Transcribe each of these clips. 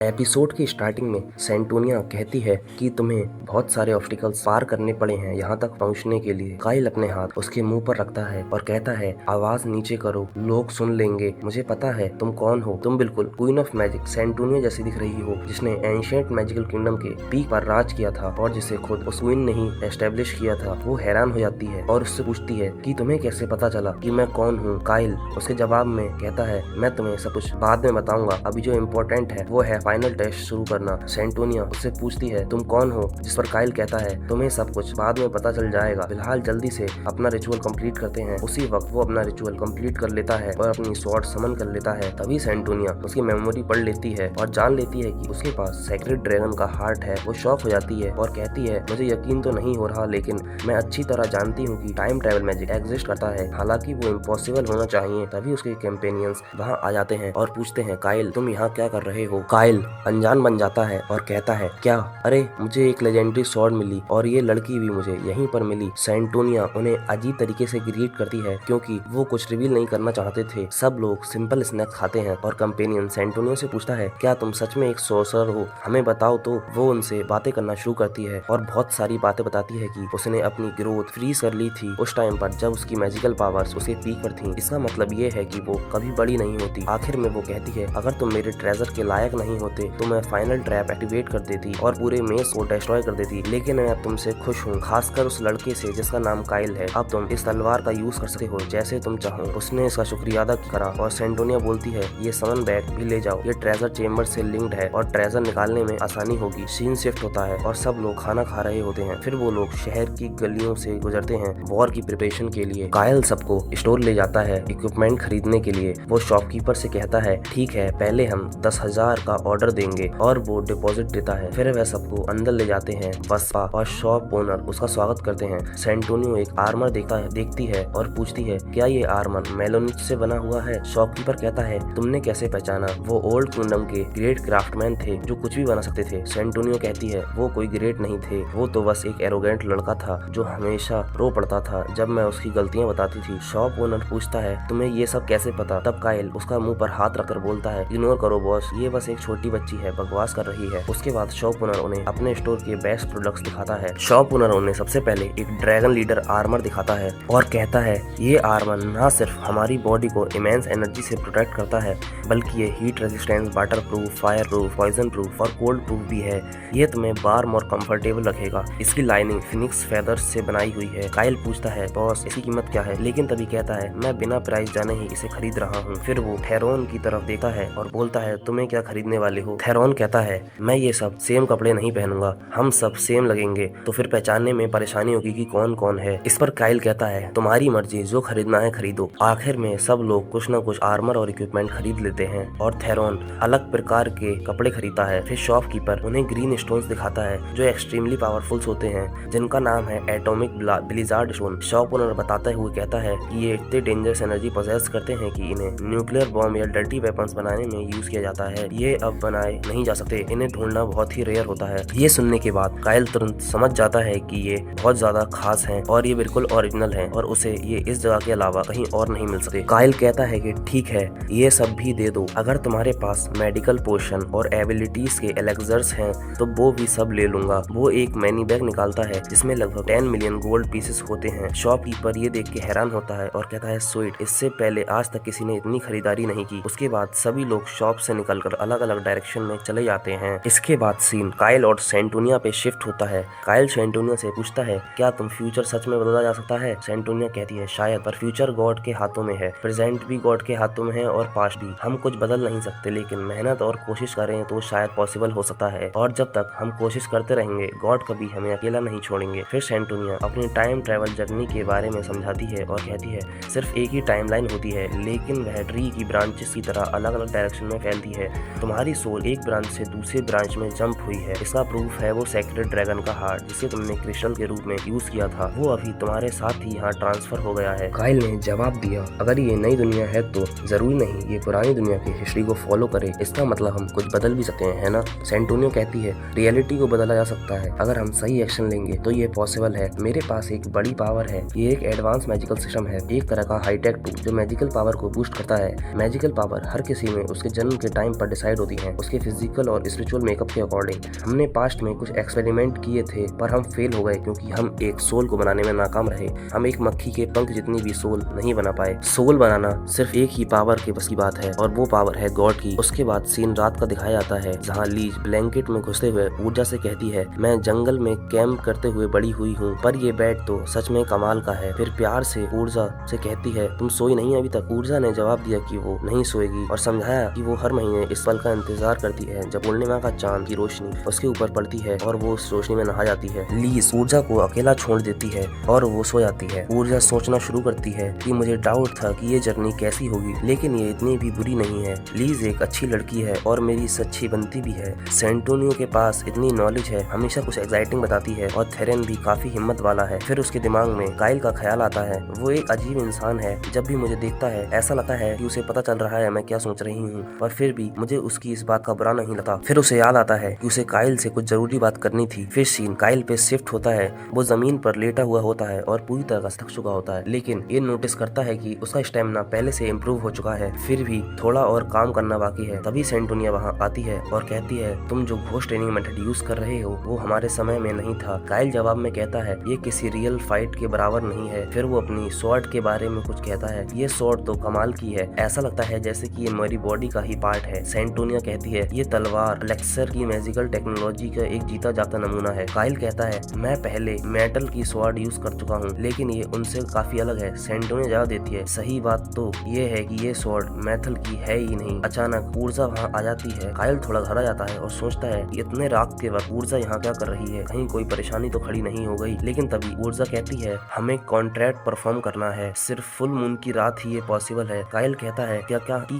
Episode की starting में सेंटोनिया कहती है कि तुम्हें बहुत सारे ऑब्स्टिकल्स पार करने पड़े हैं यहाँ तक पहुँचने के लिए। काइल अपने हाथ उसके मुंह पर रखता है और कहता है, आवाज नीचे करो, लोग सुन लेंगे। मुझे पता है तुम कौन हो। तुम बिल्कुल क्वीन ऑफ मैजिक सेंटोनिया जैसी दिख रही हो, जिसने एंशिएंट मैजिकल किंगडम के पीक पर राज किया था और जिसे खुद उस क्वीन ने ही एस्टेब्लिश किया था। वो हैरान हो जाती है और उससे पूछती है कि तुम्हें कैसे पता चला कि मैं कौन हूँ। काइल उसके जवाब में कहता है, मैं तुम्हें सब कुछ बाद में बताऊंगा, अभी जो इम्पोर्टेंट है वो है फाइनल टेस्ट शुरू करना। सेंटोनिया उससे पूछती है, तुम कौन हो, जिस पर काइल कहता है, तुम्हें सब कुछ बाद में पता चल जाएगा, फिलहाल जल्दी से अपना रिचुअल कंप्लीट करते हैं। उसी वक्त वो अपना रिचुअल कंप्लीट कर लेता है और अपनी स्वॉर्ड समन कर लेता है। तभी सेंटोनिया उसकी मेमोरी पढ़ लेती है और जान लेती है कि उसके पास सेक्रेड ड्रैगन का हार्ट है। वो शॉक हो जाती है और कहती है, मुझे यकीन तो नहीं हो रहा, लेकिन मैं अच्छी तरह जानती हूँ कि टाइम ट्रैवल मैजिक एग्जिस्ट करता है, हालांकि वो इम्पॉसिबल होना चाहिए। तभी उसके कैंपेनियंस वहाँ आ जाते हैं और पूछते हैं, काइल तुम यहाँ क्या कर रहे हो। काइल अनजान बन जाता है और कहता है, क्या, अरे मुझे एक लेजेंडरी स्वॉर्ड मिली और ये लड़की भी मुझे यहीं पर मिली। सेंटोनिया उन्हें अजीब तरीके से ग्रीट करती है क्योंकि वो कुछ रिवील नहीं करना चाहते थे। सब लोग सिंपल स्नैक खाते हैं और कंपेनियन सेंटोनिया से पूछता है, क्या तुम सच में एक सोर्सर हो, हमें बताओ। तो वो उनसे बातें करना शुरू करती है और बहुत सारी बातें बताती है कि उसने अपनी ग्रोथ फ्रीज कर ली थी उस टाइम पर जब उसकी मैजिकल पावर्स उसके पीक पर थी। इसका मतलब ये है कि वो कभी बड़ी नहीं होती। आखिर में वो कहती है, अगर तुम मेरे ट्रेजर के लायक नहीं होते तो मैं फाइनल ट्रैप एक्टिवेट कर देती और पूरे मेस को डिस्ट्रॉय कर देती, लेकिन मैं अब तुमसे खुश हूँ, खासकर उस लड़के से जिसका नाम काइल है। अब तुम इस तलवार का यूज कर सकते हो जैसे तुम चाहो। उसने इसका शुक्रिया अदा करा और सेंटोनिया बोलती है, ये समन बैग भी ले जाओ, ये ट्रेजर चेम्बर से लिंक्ड है और ट्रेजर निकालने में आसानी होगी। सीन शिफ्ट होता है और सब लोग खाना खा रहे होते हैं। फिर वो लोग शहर की गलियों से गुजरते हैं वॉर की प्रिपरेशन के लिए। काइल सबको स्टोर ले जाता है इक्विपमेंट खरीदने के लिए। वो शॉपकीपर से कहता है, ठीक है, पहले हम 10,000 का ऑर्डर देंगे, और वो डिपॉजिट देता है। फिर वह सबको अंदर ले जाते हैं। बसपा और शॉप ओनर उसका स्वागत करते हैं। सेंटोनियो एक आर्मर देखती है और पूछती है, क्या ये आर्मर मेलोनिट से बना हुआ है। शॉपकीपर कहता है, तुमने कैसे पहचाना। वो ओल्ड किंगडम के ग्रेट क्राफ्टमैन थे जो कुछ भी बना सकते थे। सेंटोनियो कहती है, वो कोई ग्रेट नहीं थे, वो तो बस एक एरोगेंट लड़का था जो हमेशा रो पड़ता था जब मैं उसकी गलतियां बताती थी। शॉप ओनर पूछता है, तुम्हें ये सब कैसे पता। तब काइल उसका मुंह पर हाथ रखकर बोलता है, इग्नोर करो बॉस, ये बस एक छोटी बच्ची है, बकवास कर रही है। उसके बाद शॉप ओनर उन्हें अपने स्टोर के बेस्ट प्रोडक्ट्स दिखाता है। शॉप ओनर उन्हें सबसे पहले एक ड्रैगन लीडर आर्मर दिखाता है और कहता है, ये आर्मर न सिर्फ हमारी बॉडी को इमेंस एनर्जी से प्रोटेक्ट करता है, बल्कि ये heat resistance, waterproof, fireproof, poison proof और कोल्ड प्रूफ भी है। ये तुम्हें बार मोर कंफर्टेबल रखेगा। इसकी लाइनिंग फिनिक्स फेदर्स से बनाई हुई है। काइल पूछता है, बॉस इसकी कीमत क्या है, लेकिन तभी कहता है, मैं बिना प्राइस जाने ही इसे खरीद रहा हूँ। फिर वो थेरोन की तरफ देखता है और बोलता है, तुम्हें क्या खरीदने वाले हो। थेरोन कहता है, मैं ये सब सेम कपड़े नहीं पहनूंगा, हम सब सेम लगेंगे तो फिर पहचानने में परेशानी होगी कि कौन कौन है। इस पर काइल कहता है, तुम्हारी मर्जी, जो खरीदना है खरीदो। आखिर में सब लोग कुछ न कुछ आर्मर और इक्विपमेंट खरीद लेते हैं और थेरोन अलग प्रकार के कपड़े खरीदता है। फिर शॉपकीपर उन्हें ग्रीन स्टोन्स दिखाता है जो एक्सट्रीमली पावरफुल होते हैं, जिनका नाम है atomic blizzard stone. Shop owner बताते हुए कहता है कि ये इतने डेंजरस एनर्जी पोजेस करते हैं कि इन्हें न्यूक्लियर बॉम्ब या डर्टी वेपन्स बनाने में यूज किया जाता है। ये अब बनाए नहीं जा सकते, इन्हें ढूंढना बहुत ही रेयर होता है। ये सुनने के बाद काइल तुरंत समझ जाता है कि ये बहुत ज्यादा खास हैं और ये बिल्कुल ओरिजिनल हैं और उसे ये इस जगह के अलावा कहीं और नहीं मिल सकते। काइल कहता है कि ठीक है, ये सब भी दे दो, अगर तुम्हारे पास मेडिकल पोशन और एबिलिटीज के एलेक्सर्स हैं तो वो भी सब ले लूंगा। वो एक मैनी बैग निकालता है जिसमें लगभग 10 मिलियन गोल्ड पीसेस होते हैं। शॉपकीपर ये देख के हैरान होता है और कहता है, स्वीट, इससे पहले आज तक किसी ने इतनी खरीदारी नहीं की। उसके बाद सभी लोग शॉप से निकलकर अलग अलग डायरेक्शन में चले जाते हैं। इसके बाद सीन काइल और सेंटोनिया पे शिफ्ट होता है। काइल सेंटोनिया से पूछता है, क्या तुम फ्यूचर सच में बदला जा सकता है। सेंटोनिया कहती है, शायद, पर फ्यूचर गॉड के हाथों में है, प्रेजेंट भी गॉड के हाथों में है और पास्ट भी। हम कुछ बदल नहीं सकते, लेकिन मेहनत और कोशिश करें तो शायद पॉसिबल हो सकता है, और जब तक हम कोशिश करते रहेंगे गॉड कभी हमें अकेला नहीं छोड़ेंगे। फिर सेंटोनिया अपनी टाइम ट्रैवल जर्नी के बारे में समझाती है और कहती है, सिर्फ एक ही टाइमलाइन होती है, लेकिन वह ट्री की ब्रांचेस की तरह अलग अलग डायरेक्शन में फैलती है। तुम्हारी सोल एक ब्रांच से दूसरे ब्रांच में जंप हुई है। इसका प्रूफ है वो सेक्रेड ड्रैगन का हार्ट जिसे तुमने क्रिस्टल के रूप में यूज किया था, वो अभी तुम्हारे साथ ही यहाँ ट्रांसफर हो गया है। काइल ने जवाब दिया, अगर ये नई दुनिया है तो जरूरी नहीं ये पुरानी दुनिया की हिस्ट्री को फॉलो करे, इसका मतलब हम कुछ बदल भी सकते हैं, है ना। सेंटोनियो कहती है, रियलिटी को बदला जा सकता है, अगर हम सही एक्शन लेंगे तो ये पॉसिबल है। मेरे पास एक बड़ी पावर है, ये एक एडवांस मैजिकल सिस्टम है, एक तरह का हाईटेक टूल जो मैजिकल पावर को बूस्ट करता है। मैजिकल पावर हर किसी में उसके जन्म के टाइम पर डिसाइड होती है। हैं उसके फिजिकल और स्पिरिचुअल मेकअप के अकॉर्डिंग। हमने पास्ट में कुछ एक्सपेरिमेंट किए थे पर हम फेल हो गए क्योंकि हम एक सोल को बनाने में नाकाम रहे। हम एक मक्खी के पंख जितनी भी सोल नहीं बना पाए। सोल बनाना सिर्फ एक ही पावर के बस की बात है और वो पावर है गॉड की। उसके बाद सीन रात का दिखाया जाता है जहाँ लीज ब्लैंकेट में घुसते हुए ऊर्जा से कहती है, मैं जंगल में कैंप करते हुए बड़ी हुई हूँ पर ये बेड तो सच में कमाल का है। फिर प्यार से ऊर्जा से कहती है, तुम सोई नहीं अभी तक। ऊर्जा ने जवाब दिया कि वो नहीं सोएगी और समझाया कि वो हर महीने इस पल का इंतजार करती है जब पूर्णिमा का चांद की रोशनी उसके ऊपर पड़ती है और वो उस रोशनी में नहा जाती है। लीज ऊर्जा को अकेला छोड़ देती है और वो सो जाती है। ऊर्जा सोचना शुरू करती है कि मुझे डाउट था कि ये जर्नी कैसी होगी लेकिन ये इतनी भी बुरी नहीं है। लीज एक अच्छी लड़की है और मेरी सच्ची बनती भी है। सेंटोनियो के पास इतनी नॉलेज है, हमेशा कुछ एक्साइटिंग बताती है और थेरेन भी काफी हिम्मत वाला है। फिर उसके दिमाग में काइल का ख्याल आता है। वो एक अजीब इंसान है, जब भी मुझे देखता है ऐसा लगता है कि उसे पता चल रहा है मैं क्या सोच रही हूँ पर फिर भी मुझे उसकी इस बात का बुरा नहीं लगता। फिर उसे याद आता है कि उसे काइल से कुछ जरूरी बात करनी थी। फिर सीन काइल पे शिफ्ट होता है। वो जमीन पर लेटा हुआ होता है और पूरी तरह से थक चुका होता है लेकिन ये नोटिस करता है कि उसका स्टेमिना पहले से इम्प्रूव हो चुका है। फिर भी थोड़ा और काम करना बाकी है। तभी सेंटोनिया वहाँ आती है और कहती है, तुम जो घोस्ट ट्रेनिंग मेथड यूज कर रहे हो वो हमारे समय में नहीं था। काइल जवाब में कहता है, ये किसी रियल फाइट के बराबर नहीं है। फिर वो अपनी स्वॉर्ड के बारे में कुछ कहता है, ये स्वॉर्ड तो कमाल की है, ऐसा लगता है जैसे कि ये मेरी बॉडी का ही पार्ट है। सेंटोनिया कहती है, ये तलवार एलेक्सर की मैजिकल टेक्नोलॉजी का एक जीता जाता नमूना है। काइल कहता है, मैं पहले मेटल की स्वॉर्ड यूज कर चुका हूँ लेकिन ये उनसे काफी अलग है। सेंटोनिया जवाब देती है, सही बात तो ये है कि ये स्वॉर्ड मेटल की है ही नहीं। अचानक ऊर्जा वहाँ आ जाती है। काइल थोड़ा घबरा जाता है और सोचता है इतने रात के वक्त ऊर्जा यहाँ क्या कर रही है, कहीं कोई परेशानी तो खड़ी नहीं हो गई। लेकिन तभी ऊर्जा कहती है, हमें कॉन्ट्रैक्ट परफॉर्म करना है, सिर्फ फुल मून की रात ही ये पॉसिबल है। काइल कहता है,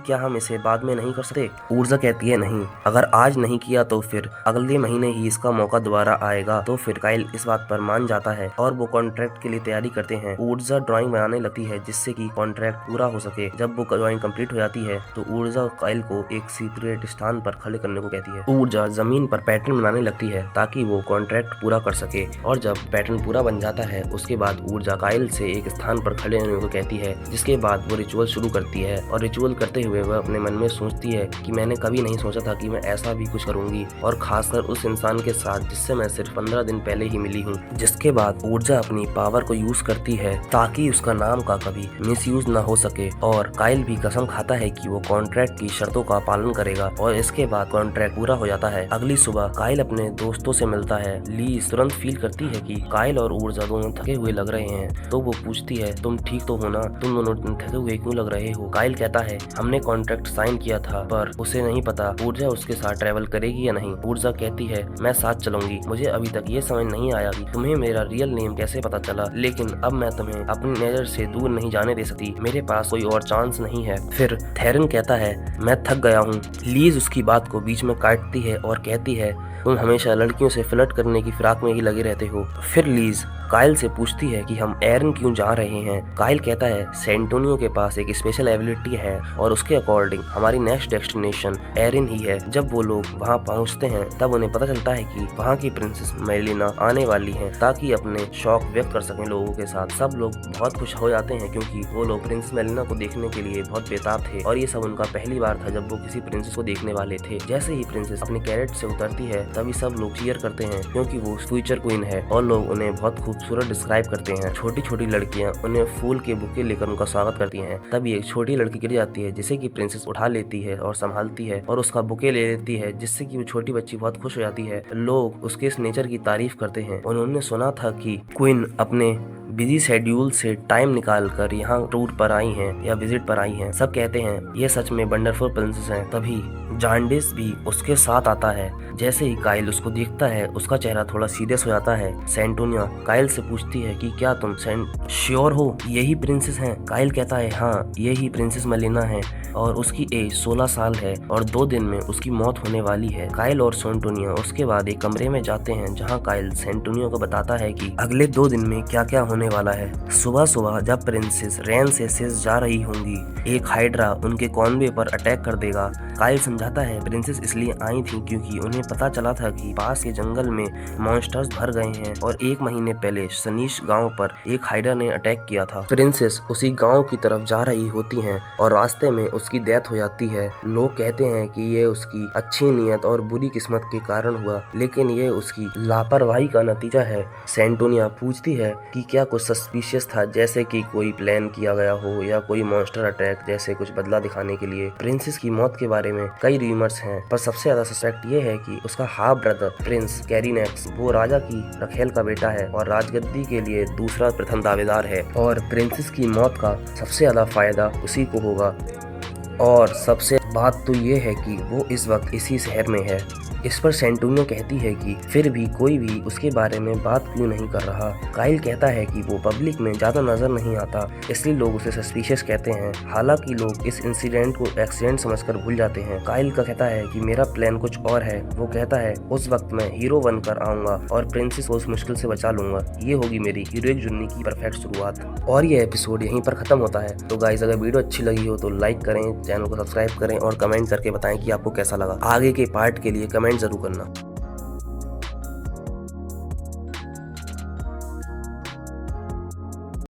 क्या हम इसे बाद में नहीं कर सकते? ऊर्जा कहती है, नहीं, अगर आज नहीं किया तो फिर अगले महीने ही इसका मौका दोबारा आएगा। तो फिर काइल इस बात पर मान जाता है और वो कॉन्ट्रैक्ट के लिए तैयारी करते हैं। ऊर्जा ड्राइंग बनाने लगती है जिससे कि कॉन्ट्रैक्ट पूरा हो सके। जब वो ड्राइंग कंप्लीट हो जाती है तो ऊर्जा काइल को एक सीक्रेट स्थान पर खड़े करने को कहती है। ऊर्जा जमीन पर पैटर्न बनाने लगती है ताकि वो कॉन्ट्रैक्ट पूरा कर सके और जब पैटर्न पूरा बन जाता है उसके बाद ऊर्जा काइल से एक स्थान पर खड़े होने को कहती है, जिसके बाद वो रिचुअल शुरू करती है। और रिचुअल करते हुए वह अपने मन में सोचती है कि मैंने कभी नहीं सोचा था कि मैं ऐसा भी कुछ करूंगी और खासकर उस इंसान के साथ जिससे मैं सिर्फ 15 दिन पहले ही मिली हूँ। जिसके बाद ऊर्जा अपनी पावर को यूज करती है ताकि उसका नाम का कभी मिसयूज न हो सके और काइल भी कसम खाता है कि वो कॉन्ट्रैक्ट की शर्तों का पालन करेगा और इसके बाद कॉन्ट्रैक्ट पूरा हो जाता है। अगली सुबह काइल अपने दोस्तों से मिलता है। लीज तुरंत फील करती है कि काइल और ऊर्जा दोनों थके हुए लग रहे हैं तो वो पूछती है, तुम ठीक तो हो ना? तुम दोनों थके हुए क्यों लग रहे हो? काइल कहता है, हमने कॉन्ट्रैक्ट साइन किया था पर उसे नहीं पता ऊर्जा उसके साथ ट्रेवल करेगी या नहीं। ऊर्जा कहती है, मैं साथ चलूंगी। मुझे अभी तक ये समझ नहीं आया कि तुम्हें मेरा रियल नेम कैसे पता चला, लेकिन अब मैं तुम्हें अपनी नजर से दूर नहीं जाने दे सकती। मेरे पास कोई और चांस नहीं है। फिर थेरेन कहता है, मैं थक गया हूँ। लीज उसकी बात को बीच में काटती है और कहती है, तुम हमेशा लड़कियों से फ्लर्ट करने की फिराक में ही लगे रहते हो। फिर लीज काइल से पूछती है कि हम एरन क्यों जा रहे हैं। काइल कहता है, सेंटोनियो के पास एक स्पेशल एबिलिटी है और उसके अकॉर्डिंग हमारी नेक्स्ट डेस्टिनेशन एरन ही है। जब वो लोग वहाँ पहुँचते हैं तब उन्हें पता चलता है कि वहाँ की प्रिंसेस मेलिना आने वाली है ताकि अपने शौक व्यक्त कर सकें लोगों के साथ। सब लोग बहुत खुश हो जाते हैं क्योंकि वो लोग प्रिंसेस मेलिना को देखने के लिए बहुत बेताब थे और ये सब उनका पहली बार था जब वो किसी प्रिंसेस को देखने वाले थे। जैसे ही प्रिंसेस अपनी कैरेट से उतरती है तभी सब लोग चीयर करते हैं क्योंकि वो फ्यूचर क्वीन है और लोग उन्हें बहुत खूबसूरत डिस्क्राइब करते हैं। छोटी छोटी लड़कियां उन्हें फूल के बुके लेकर उनका स्वागत करती हैं। तभी एक छोटी लड़की गिर जाती है जिसे कि प्रिंसेस उठा लेती है और संभालती है और उसका बुके ले लेती है जिससे कि वो छोटी बच्ची बहुत खुश हो जाती है। लोग उसके इस नेचर की तारीफ करते हैं। उन्होंने सुना था कि क्वीन अपने बिजी शेड्यूल से टाइम निकाल कर यहाँ टूर पर आई हैं या विजिट पर आई हैं। सब कहते हैं ये सच में वंडरफुल प्रिंसेस हैं। तभी जांडिस भी उसके साथ आता है। जैसे ही काइल उसको देखता है उसका चेहरा थोड़ा सीरियस हो जाता है। सेंटोनिया काइल से पूछती है कि क्या तुम श्योर हो यही प्रिंसेस हैं? काइल कहता है, हाँ यही प्रिंसेस मेलिना है और उसकी एज 16 साल है और 2 दिन में उसकी मौत होने वाली है। काइल और सेंटोनिया उसके बाद एक कमरे में जाते हैं जहाँ काइल सेंटोनिया को बताता है कि अगले 2 दिन में क्या क्या होने वाला है। सुबह सुबह जब प्रिंसेस रेन से सिस जा रही होंगी, एक हाइड्रा उनके कॉन्वे पर अटैक कर देगा। काइल समझाता है प्रिंसेस इसलिए आई थी क्योंकि उन्हें पता चला था कि पास के जंगल में मॉन्स्टर्स भर गए हैं और 1 महीने पहले सनीश गांव पर एक हाइड्रा ने अटैक किया था। प्रिंसेस उसी गांव की तरफ जा रही होती हैं और रास्ते में उसकी डेथ हो जाती है। लोग कहते हैं कि ये उसकी अच्छी नीयत और बुरी किस्मत के कारण हुआ, लेकिन ये उसकी लापरवाही का नतीजा है। सेंटोनिया पूछती है कि क्या कुछ सस्पिशियस था, जैसे कि कोई प्लान किया गया हो या कोई मॉन्स्टर अटैक जैसे कुछ बदला दिखाने के लिए। प्रिंसेस की मौत के बारे में कई रूमर्स हैं, पर सबसे ज्यादा सस्पेक्ट ये है कि उसका हाफ ब्रदर प्रिंस कैरिनेक्स वो राजा की रखेल का बेटा है और राजगद्दी के लिए दूसरा प्रथम दावेदार है, और प्रिंसेस की मौत का सबसे ज्यादा फायदा उसी को होगा। और सबसे बात तो ये है कि वो इस वक्त इसी शहर में है। इस पर सेंटोनिया कहती है कि फिर भी कोई भी उसके बारे में बात क्यों नहीं कर रहा। काइल कहता है कि वो पब्लिक में ज्यादा नजर नहीं आता, इसलिए लोग उसे सस्पिशियस कहते हैं। हालांकि लोग इस इंसिडेंट को एक्सीडेंट समझकर भूल जाते हैं। काइल का कहता है कि मेरा प्लान कुछ और है। वो कहता है उस वक्त मैं हीरो बनकर आऊंगा और प्रिंसेस को उस मुश्किल से बचा लूंगा। ये होगी मेरी हीरोइक जर्नी की परफेक्ट शुरुआत। और ये एपिसोड यहीं पर खत्म होता है। तो गाइस, अगर वीडियो अच्छी लगी हो तो लाइक करें, चैनल को सब्सक्राइब करें और कमेंट करके बताएं कि आपको कैसा लगा। आगे के पार्ट के लिए कमेंट जरूर करना।